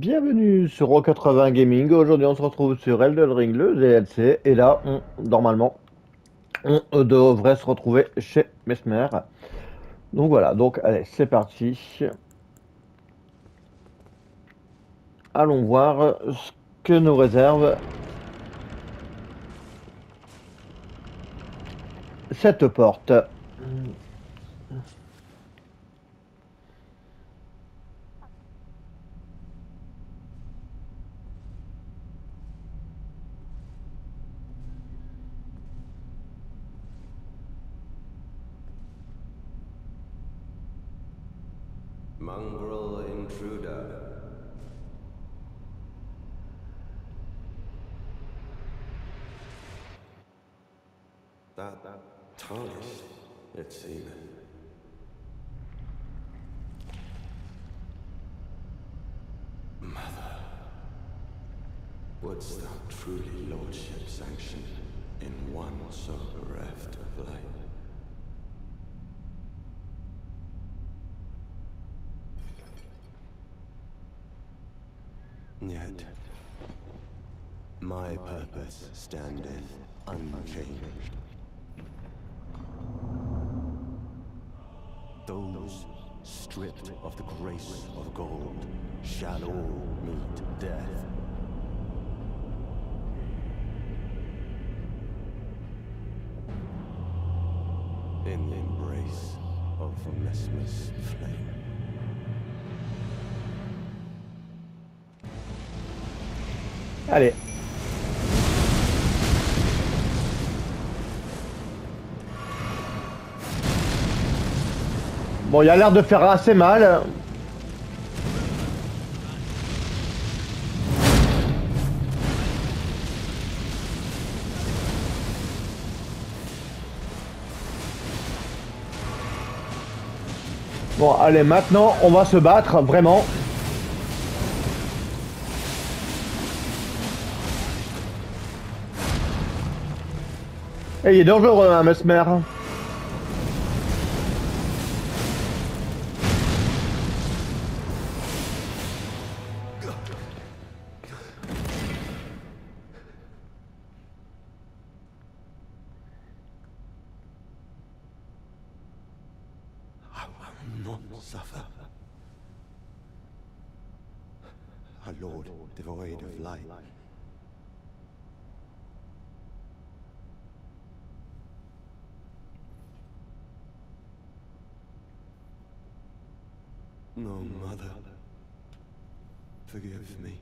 Bienvenue sur Rock 80 Gaming. Aujourd'hui, on se retrouve sur Elden Ring, le DLC. Et là, normalement, on devrait se retrouver chez Mesmer. Donc voilà, donc allez, c'est parti. Allons voir ce que nous réserve cette porte. Mongrel intruder. That tarnished, it seemed. Mother, wouldst thou truly lordship sanction in one so bereft of light? Yet, my purpose standeth unchanged. Those stripped of the grace of gold shall all meet death. In the embrace of Mesmer's flame. Allez. Bon, il a l'air de faire assez mal. Bon, allez, maintenant, on va se battre, vraiment. Et il est dangereux, un Mesmer. I will not suffer. A lord devoid of light. No, Mother. Forgive me.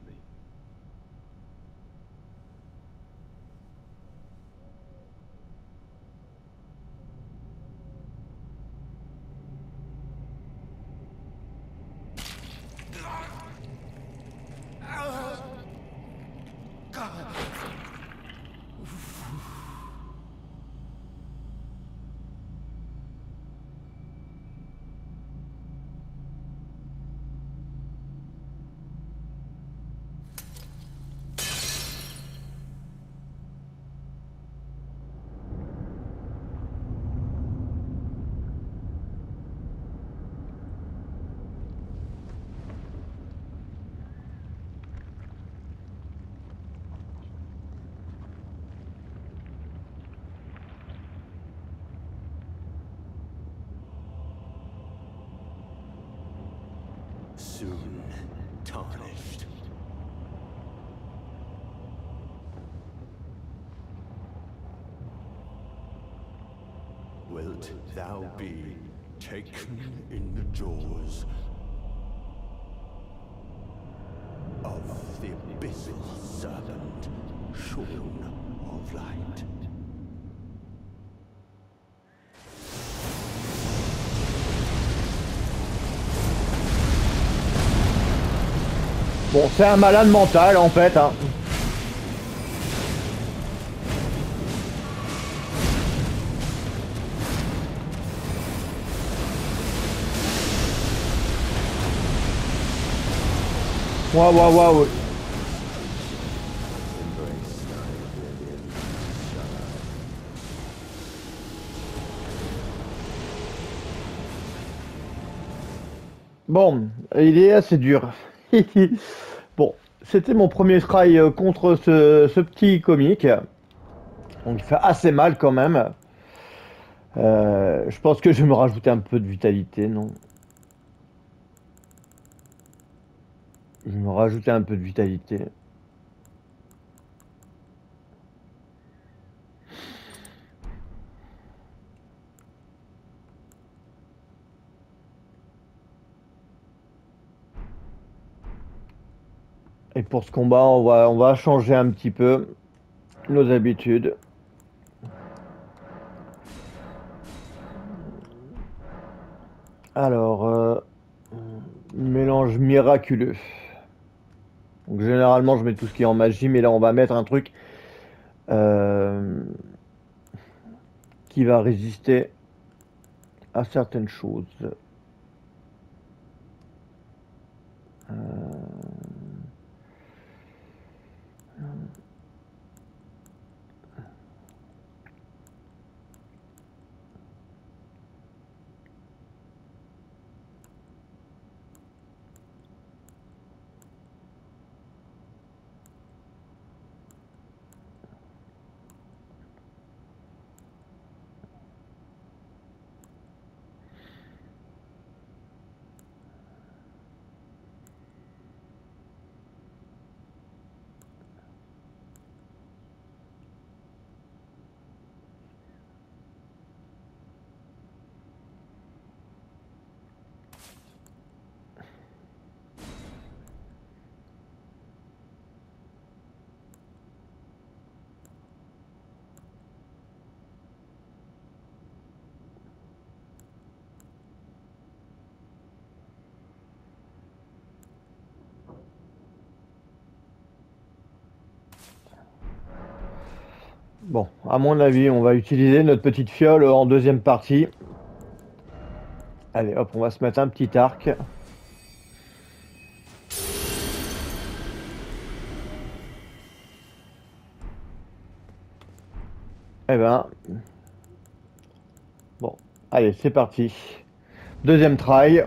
Soon tarnished. Wilt thou be taken in the jaws of the abyssal serpent, shorn of light? Bon, c'est un malade mental, en fait, hein. Waouh, waouh, waouh. Bon, il est assez dur. C'était mon premier try contre ce petit comique. Donc il fait assez mal quand même. Je pense que je vais me rajouter un peu de vitalité, non? Je vais me rajouter un peu de vitalité. Et pour ce combat, on va changer un petit peu nos habitudes. Alors, mélange miraculeux. Donc généralement, je mets tout ce qui est en magie, mais là, on va mettre un truc euh, qui va résister à certaines choses. Bon, à mon avis, on va utiliser notre petite fiole en deuxième partie. Allez, hop, on va se mettre un petit arc. Eh ben, bon, allez, c'est parti. Deuxième try.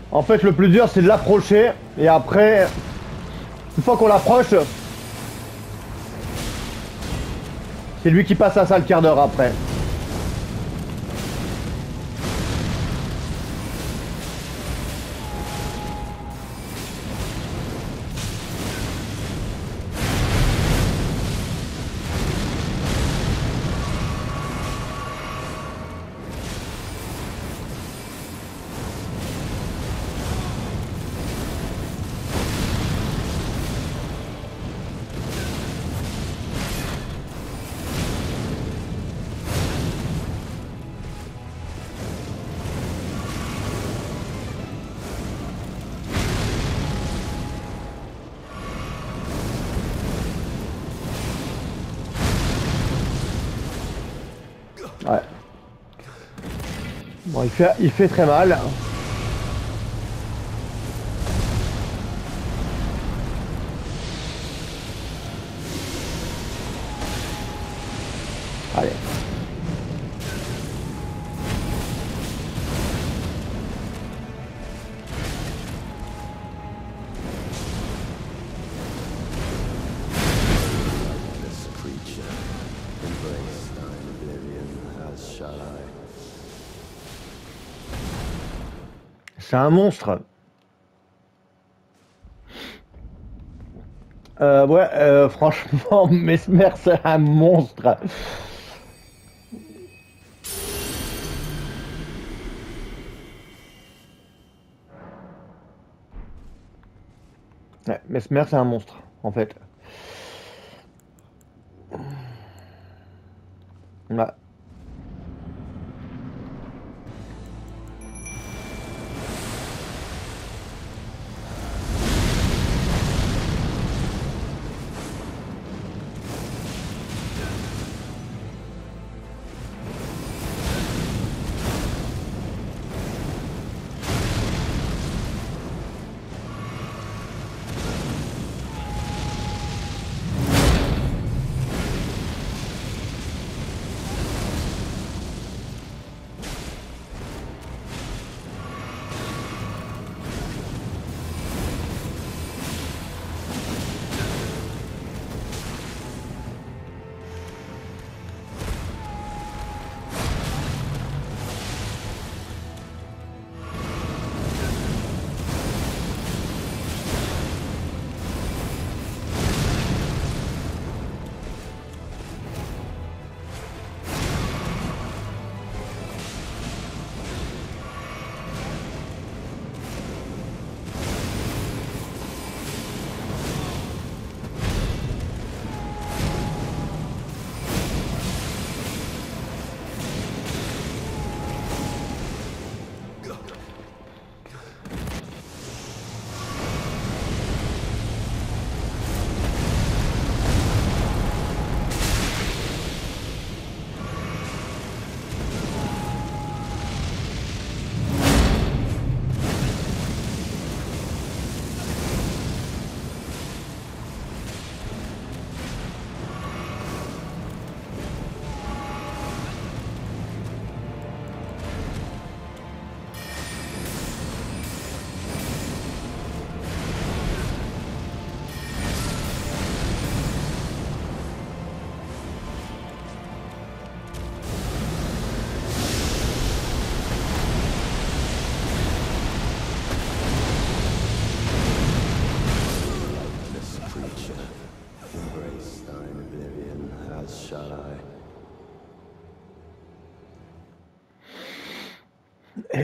En fait, le plus dur, c'est de l'approcher. Et après, une fois qu'on l'approche, c'est lui qui passe à ça le quart d'heure après. Ouais. Bon, il fait très mal. Allez. This creature, embrace thine oblivion, as shall I. C'est un monstre. Ouais, franchement, Mesmer, c'est un monstre. Ouais, Mesmer, c'est un monstre, en fait. Ouais.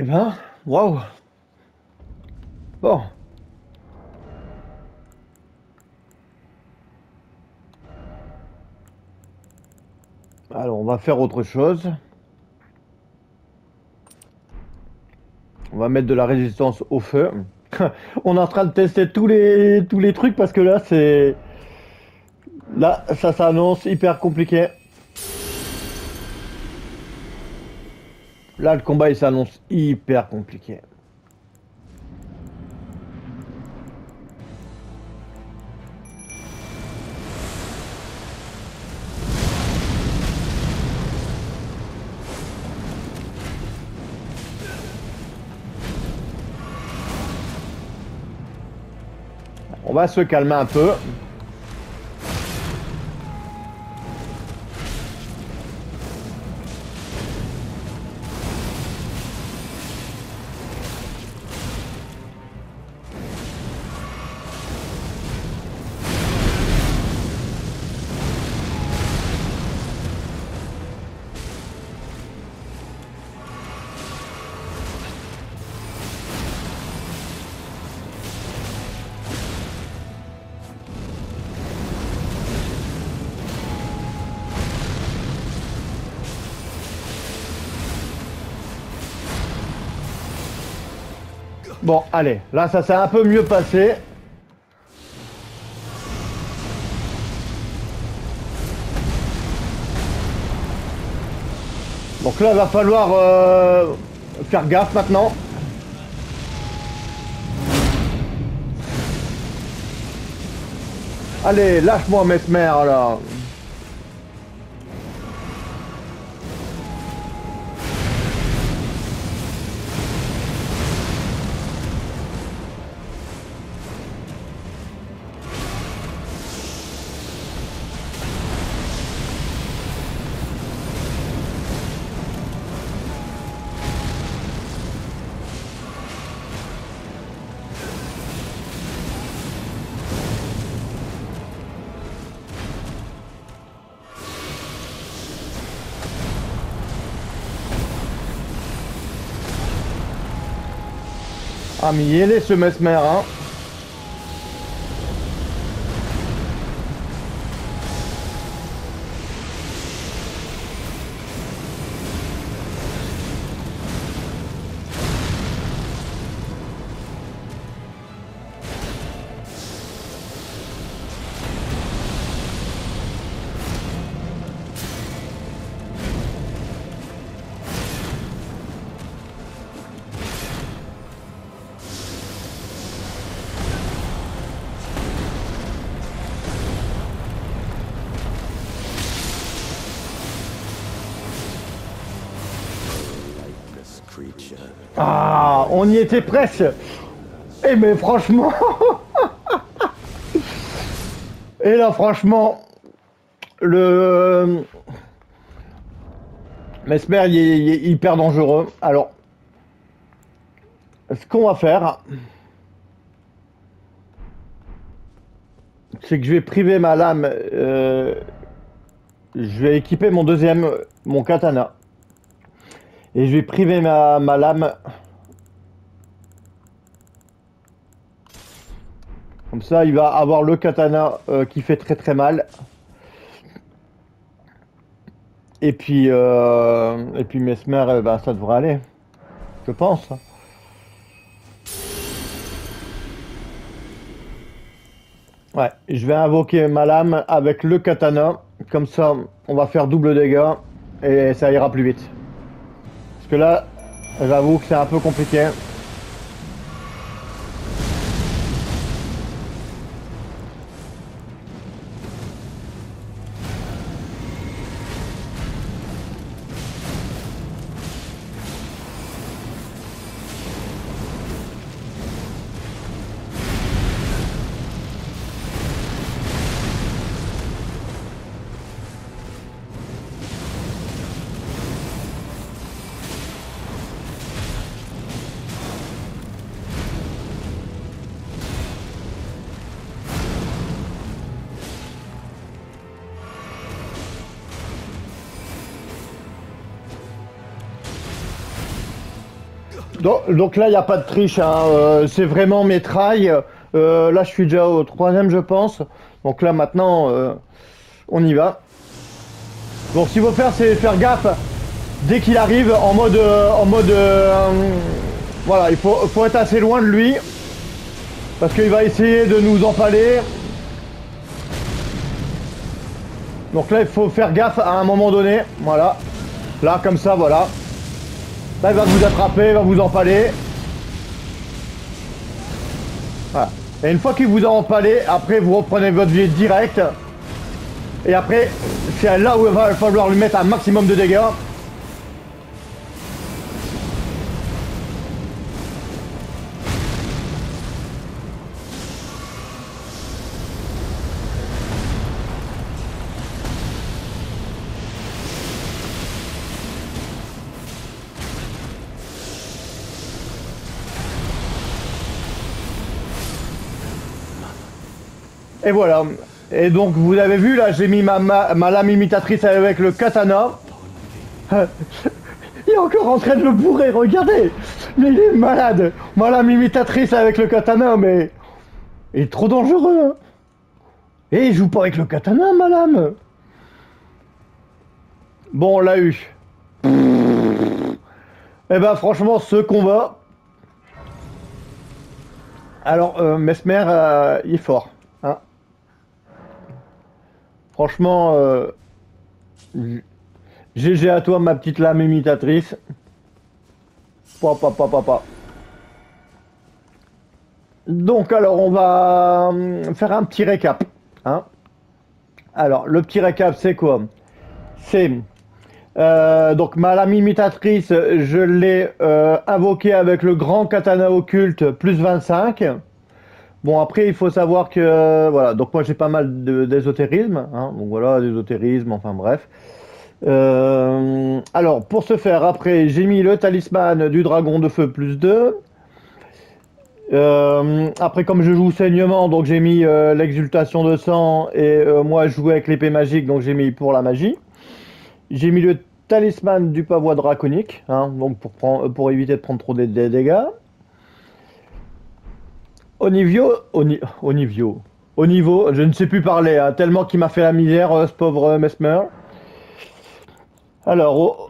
ben, waouh. Bon. Alors, on va faire autre chose. On va mettre de la résistance au feu. On est en train de tester tous les trucs parce que là, c'est... Là, ça s'annonce hyper compliqué. Là, le combat, il s'annonce hyper compliqué. On va se calmer un peu. Bon, allez, là, ça s'est un peu mieux passé. Donc là, il va falloir faire gaffe maintenant. Allez, lâche-moi, Mesmer, là. Ah, mais il est ce Mesmer, hein. Ah, on y était presque. Eh mais franchement... Et là franchement... Le... Mesmer, il est hyper dangereux. Alors... Ce qu'on va faire... C'est que je vais priver ma lame... Je vais équiper mon katana. Et je vais priver ma lame. Comme ça, il va avoir le katana qui fait très très mal. Et puis Mesmer, ben, ça devrait aller. Je pense. Ouais, je vais invoquer ma lame avec le katana. Comme ça, on va faire double dégâts. Et ça ira plus vite. Parce que là, j'avoue que c'est un peu compliqué. Donc là, il n'y a pas de triche, hein. C'est vraiment mes trails. Là, je suis déjà au troisième, je pense. Donc là, maintenant, on y va. Donc, ce qu'il faut faire, c'est faire gaffe dès qu'il arrive en mode, voilà, faut être assez loin de lui parce qu'il va essayer de nous empaler. Donc là, il faut faire gaffe à un moment donné. Voilà, là, comme ça, voilà. Là, il va vous attraper, il va vous empaler. Voilà. Et une fois qu'il vous a empalé, après, vous reprenez votre vie direct. Et après, c'est là où il va falloir lui mettre un maximum de dégâts. Et voilà. Et donc vous avez vu là, j'ai mis ma lame imitatrice avec le katana. Il est encore en train de le bourrer, regardez. Mais il est malade. Ma lame imitatrice avec le katana, mais... Il est trop dangereux, hein. Et il joue pas avec le katana, ma lame. Bon, on l'a eu. Eh ben franchement, ce combat... Alors, Mesmer, il est fort. Hein. Franchement, GG à toi, ma petite lame imitatrice. Papa. Donc, alors, on va faire un petit récap. Hein. Alors, le petit récap, c'est quoi? C'est... donc, ma lame imitatrice, je l'ai invoquée avec le grand katana occulte plus 25. Bon, après, il faut savoir que... voilà, donc moi, j'ai pas mal d'ésotérisme. Hein, donc voilà, d'ésotérisme, enfin bref. Alors, pour ce faire, après, j'ai mis le talisman du dragon de feu plus 2. Après, comme je joue saignement, donc j'ai mis l'exultation de sang. Et moi, je joue avec l'épée magique, donc j'ai mis pour la magie. J'ai mis le talisman du pavois draconique, hein, donc pour éviter de prendre trop des dégâts. Au niveau, je ne sais plus parler, hein, tellement qu'il m'a fait la misère, ce pauvre Mesmer. Alors, au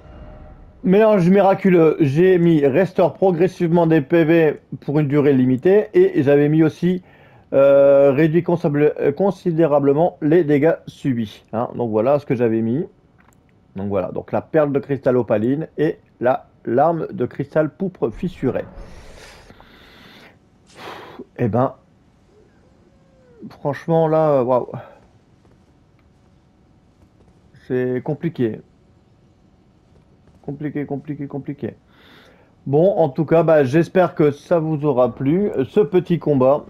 mélange miraculeux, j'ai mis restaure progressivement des PV pour une durée limitée et j'avais mis aussi réduit considérablement les dégâts subis. Hein. Donc voilà ce que j'avais mis. Donc voilà, donc la perle de cristal opaline et la larme de cristal pourpre fissuré. Eh ben, franchement là, waouh, c'est compliqué. Compliqué. Bon, en tout cas, bah, j'espère que ça vous aura plu. Ce petit combat.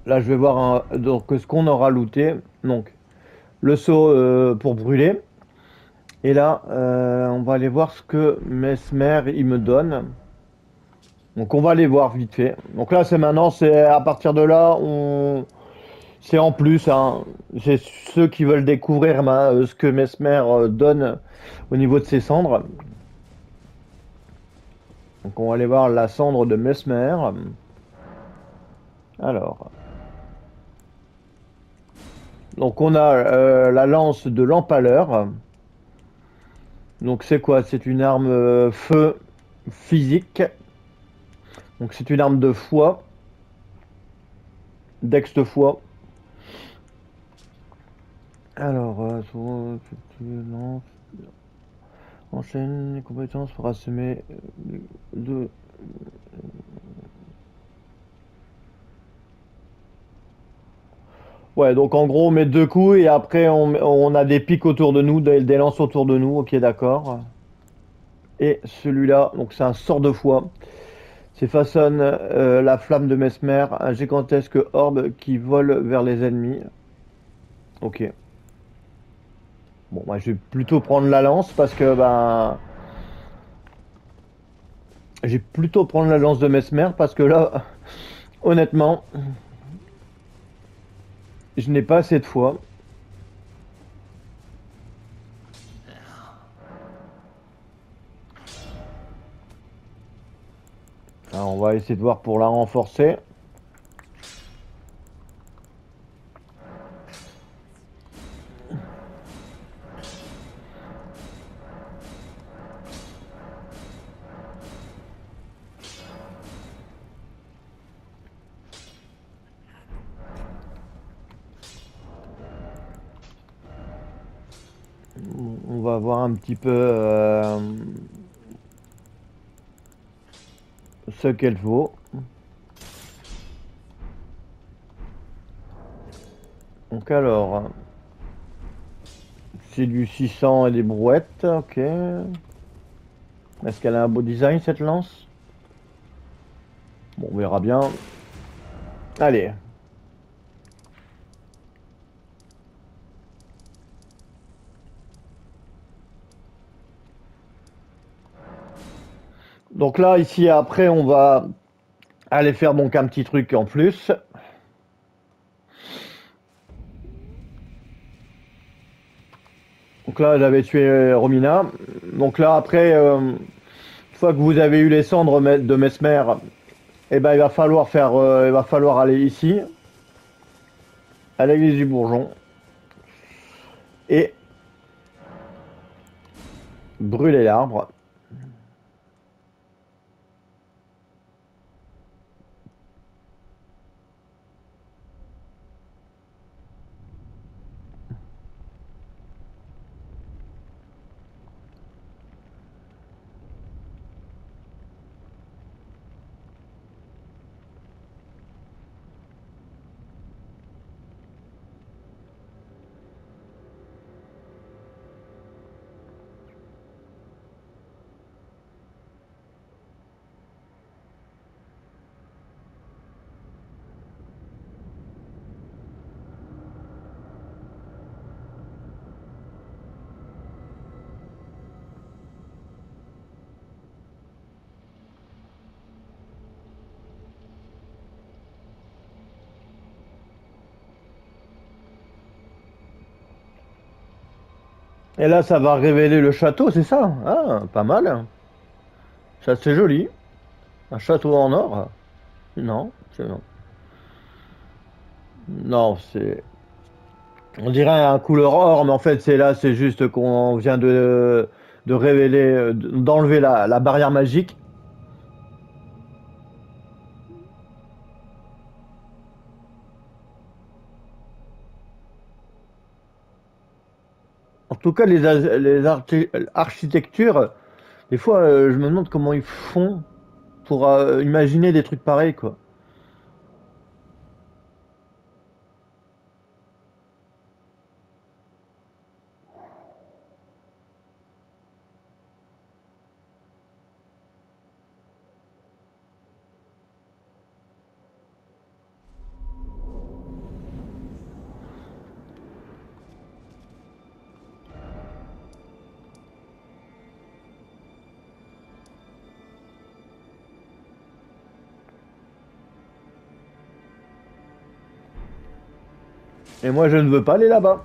Là, je vais voir donc, ce qu'on aura looté. Donc, le seau pour brûler. Et là, on va aller voir ce que Mesmer il me donne. Donc, on va aller voir vite fait. Donc là, c'est maintenant, c'est à partir de là, c'est en plus. Hein. C'est ceux qui veulent découvrir ce que Mesmer donne au niveau de ses cendres. Donc on va aller voir la cendre de Mesmer. Alors. Donc on a la lance de l'empaleur. Donc c'est quoi? C'est une arme feu physique. Donc c'est une arme de foi. D'ex foi. Alors, lance. Enchaîne les compétences pour assommer de... Ouais, donc en gros, on met 2 coups et après on a des pics autour de nous, des lances autour de nous, ok d'accord. Et celui-là, donc c'est un sort de foi. C'est façonne la flamme de Mesmer, un gigantesque orbe qui vole vers les ennemis. Ok. Bon, moi je vais plutôt prendre la lance parce que ben... Je vais plutôt prendre la lance de Mesmer parce que là, honnêtement, je n'ai pas assez de foi. Alors, on va essayer de voir pour la renforcer. On va voir un petit peu ce qu'elle vaut. Donc alors, c'est du 600 et des brouettes, ok. Est-ce qu'elle a un beau design cette lance? Bon, on verra bien. Allez. Donc là, ici, après, on va aller faire donc un petit truc en plus. Donc là, j'avais tué Romina. Donc là, après, une fois que vous avez eu les cendres de Mesmer, eh ben, il va falloir faire, il va falloir aller ici, à l'église du Bourgeon, et brûler l'arbre. Et là, ça va révéler le château, c'est ça? Ah, pas mal. Ça, c'est joli. Un château en or. Non, c'est non. Non, c'est. On dirait un couleur or, mais en fait, c'est là, c'est juste qu'on vient de révéler, d'enlever la barrière magique. En tout cas, architectures, des fois, je me demande comment ils font pour imaginer des trucs pareils, quoi. Et moi, je ne veux pas aller là-bas.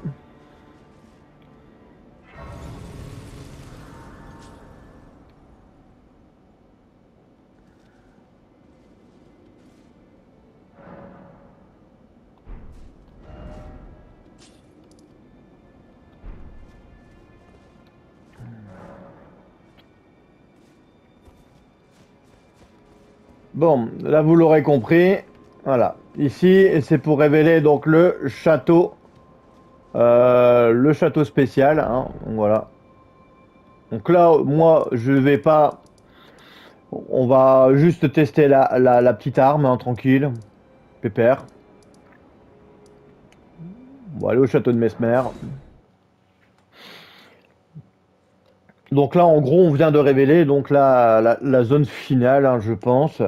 Bon, là, vous l'aurez compris. Voilà. Ici, c'est pour révéler donc le château spécial, hein. Donc, voilà. Donc là, moi, je vais pas. On va juste tester la petite arme, hein, tranquille, pépère. On va aller au château de Mesmer. Donc là, en gros, on vient de révéler donc la zone finale, hein, je pense.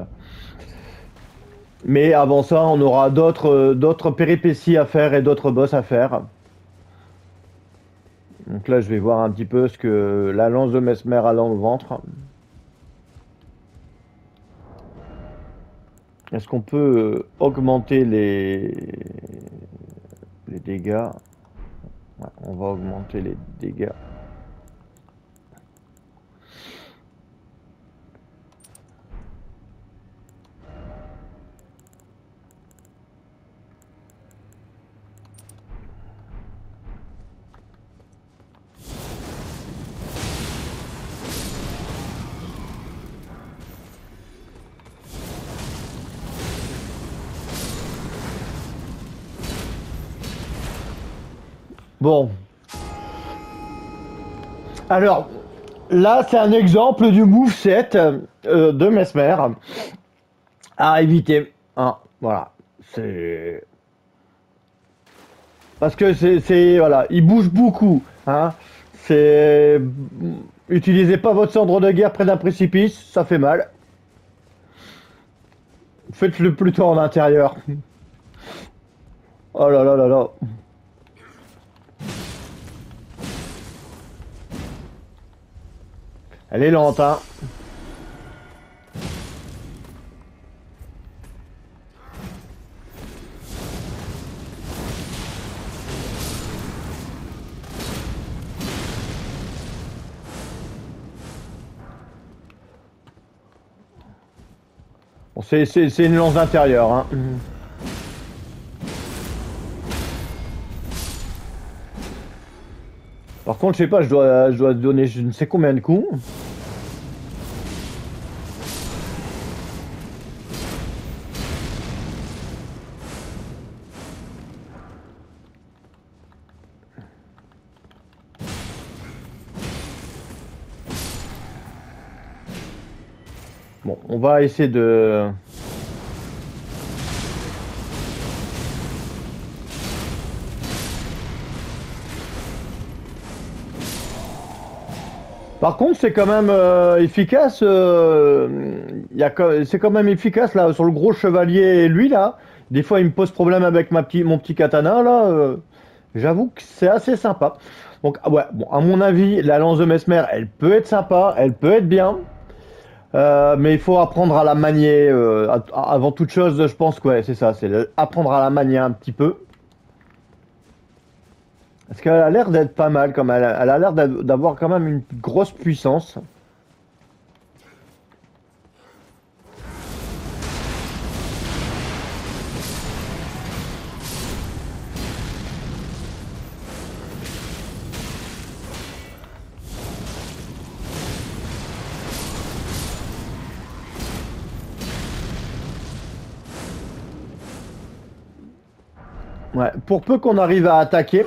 Mais avant ça, on aura d'autres péripéties à faire et d'autres boss à faire. Donc là, je vais voir un petit peu ce que la lance de Mesmer a dans le ventre. Est-ce qu'on peut augmenter les dégâts? Ouais, on va augmenter les dégâts. Bon. Alors, là, c'est un exemple du moveset de Mesmer à éviter. Hein, voilà. C'est... Parce que voilà, il bouge beaucoup. Hein. C'est... Utilisez pas votre cendre de guerre près d'un précipice, ça fait mal. Faites-le plutôt en intérieur. Oh là là là là. Elle est lente, hein. Bon, c'est une lance intérieure, hein. Par contre, je sais pas, je dois donner je ne sais combien de coups. Bon, on va essayer de... Par contre, c'est quand même efficace. C'est quand même efficace là sur le gros chevalier et lui là. Des fois, il me pose problème avec mon petit katana là. J'avoue que c'est assez sympa. Donc, ouais, bon, à mon avis, la lance de Mesmer, elle peut être sympa, elle peut être bien. Mais il faut apprendre à la manier. Avant toute chose, je pense que ouais, c'est ça. C'est apprendre à la manier un petit peu. Parce qu'elle a l'air d'être pas mal, comme elle a l'air d'avoir quand même une grosse puissance. Ouais, pour peu qu'on arrive à attaquer.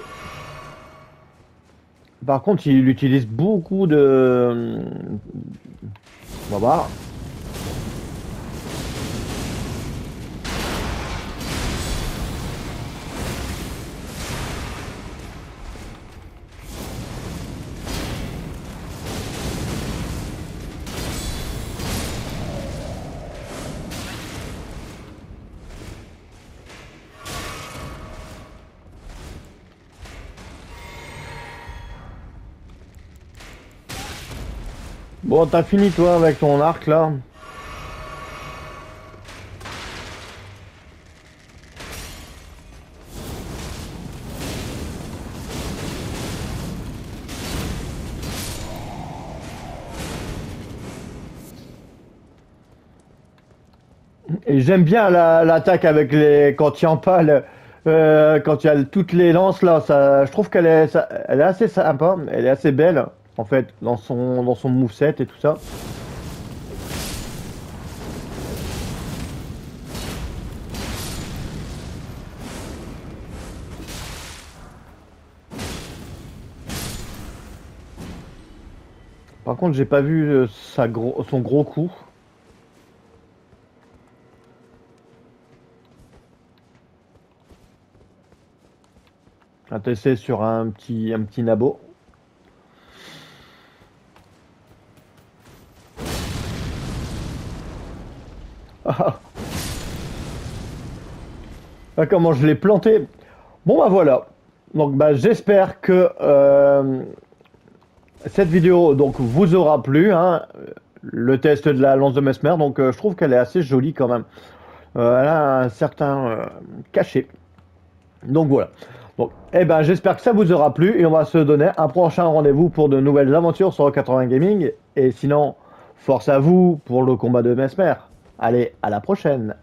Par contre, il utilise beaucoup de... On va voir. Bon, t'as fini toi avec ton arc là. Et j'aime bien l'attaque avec les quand il empale, quand il y a toutes les lances là. Je trouve elle est assez sympa, elle est assez belle en fait dans son moveset et tout ça. Par contre, j'ai pas vu son gros coup. On va tester sur un petit nabo. Ah, comment je l'ai planté. Bon bah voilà. Donc bah j'espère que cette vidéo donc vous aura plu. Hein, le test de la lance de Mesmer. Donc je trouve qu'elle est assez jolie quand même. Elle a un certain cachet. Donc voilà. Donc, eh ben, j'espère que ça vous aura plu et on va se donner un prochain rendez-vous pour de nouvelles aventures sur 80 Gaming. Et sinon, force à vous pour le combat de Mesmer. Allez, à la prochaine.